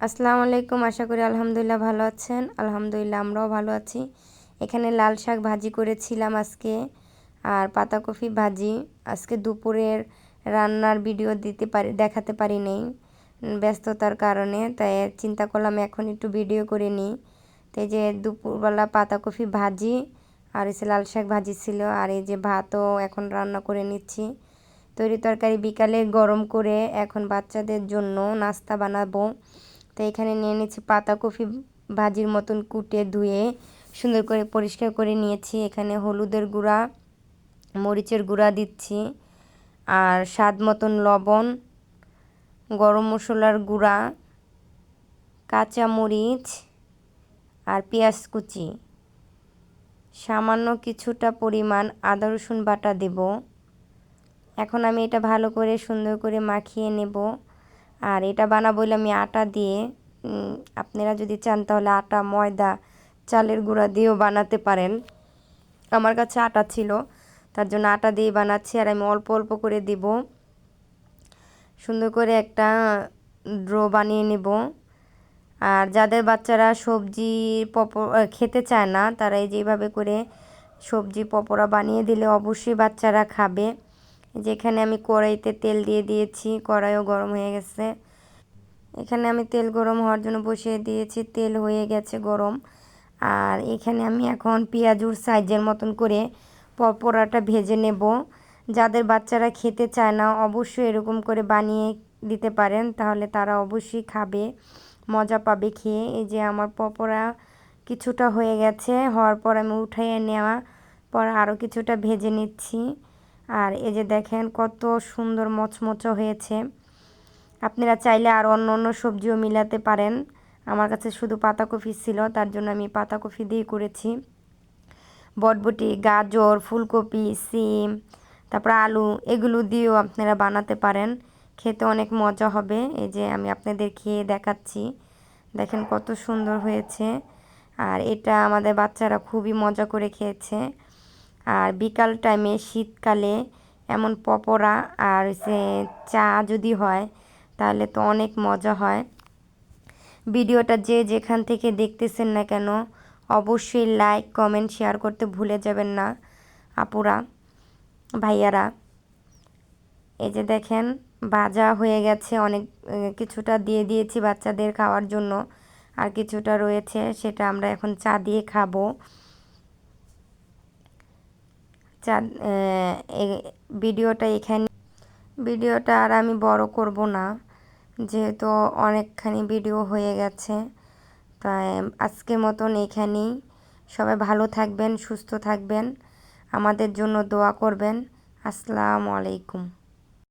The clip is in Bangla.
আসসালামু আলাইকুম। আশা করি আলহামদুলিল্লাহ ভালো আছেন। আলহামদুলিল্লাহ আমরাও ভালো আছি। এখানে লাল শাক ভাজি করেছিলাম আজকে, আর পাতাকপি ভাজি। আজকে দুপুরের রান্নার ভিডিও দেখাতে পারি নাই ব্যস্ততার কারণে, তাই চিন্তা করলাম এখন একটু ভিডিও করে নিই। তাই যে দুপুরবেলা পাতাকপি ভাজি আর এসে লাল শাক ভাজি ছিল, আর এই যে ভাতও এখন রান্না করে নিচ্ছি। তৈরি তরকারি বিকালে গরম করে এখন বাচ্চাদের জন্য নাস্তা বানাবো। তো এখানে নিয়ে নিচ্ছি পাতাকপি ভাজির মতন কুটে ধুয়ে সুন্দর করে পরিষ্কার করে নিয়েছি। এখানে হলুদের গুঁড়া, মরিচের গুঁড়া দিচ্ছি, আর স্বাদ মতন লবণ, গরম মশলার গুঁড়া, কাঁচা মরিচ আর পেঁয়াজ কুচি, সামান্য কিছুটা পরিমাণ আদা রসুন বাটা দেব। এখন আমি এটা ভালো করে সুন্দর করে মাখিয়ে নেব। আর এটা বানাবো আমি আটা দিয়ে। আপনারা যদি চান তাহলে আটা, ময়দা, চালের গুঁড়া দিয়েও বানাতে পারেন। আমার কাছে আটা ছিল, তার জন্য আটা দিয়ে বানাচ্ছি। আর আমি অল্প অল্প করে দেব, সুন্দর করে একটা ড্রো বানিয়ে নেব। আর যাদের বাচ্চারা সবজি খেতে চায় না, তারা এই যেভাবে করে সবজি পকোড়া বানিয়ে দিলে অবশ্যই বাচ্চারা খাবে। যেখানে আমি কড়াইতে তেল দিয়ে দিয়েছি, কড়াইও গরম হয়ে গেছে। এখানে আমি তেল গরম হওয়ার জন্য বসিয়ে দিয়েছি, তেল হয়ে গেছে গরম। আর এখানে আমি এখন পেঁয়াজুর সাইজের মতন করে পকোড়াটা ভেজে নেব। যাদের বাচ্চারা খেতে চায় না অবশ্যই এরকম করে বানিয়ে দিতে পারেন, তাহলে তারা অবশ্যই খাবে, মজা পাবে খেয়ে। এই যে আমার পকোড়া কিছুটা হয়ে গেছে, হওয়ার পর আমি উঠাইয়ে নেওয়া পর আরও কিছুটা ভেজে নিচ্ছি। আর এই যে দেখেন কত সুন্দর মচমচো হয়েছে। আপনারা চাইলে আর অন্য অন্য সবজিও মিলাতে পারেন। আমার কাছে শুধু পাতাকপি ছিল, তার জন্য আমি পাতাকপি দিয়ে করেছি। বটবটি, গাজর, ফুলকপি, সিম, তারপর আলু, এগুলো দিয়েও আপনারা বানাতে পারেন। খেতে অনেক মজা হবে। এই যে আমি আপনাদের খেয়ে দেখাচ্ছি, দেখেন কত সুন্দর হয়েছে। আর এটা আমাদের বাচ্চারা খুবই মজা করে খেয়েছে। আর বিকাল টাইমে শীতকালে এমন পকোড়া আর চা যদি হয় তাহলে তো অনেক মজা হয়। ভিডিওটা যে যেখান থেকে দেখতেছেন না কেন অবশ্যই লাইক, কমেন্ট, শেয়ার করতে ভুলে যাবেন না আপুরা, ভাইয়ারা। এই যে দেখেন ভাজা হয়ে গেছে, অনেক কিছুটা দিয়ে দিয়েছি বাচ্চাদের খাওয়ার জন্য, আর কিছুটা রয়েছে, সেটা আমরা এখন চা দিয়ে খাবো। চা ভিডিওটা আর আমি বড় করব না, যেহেতু অনেকখানি ভিডিও হয়ে গেছে। তাই আজকের মতন এখানেই। সবাই ভালো থাকবেন, সুস্থ থাকবেন, আমাদের জন্য দোয়া করবেন। আসসালামু আলাইকুম।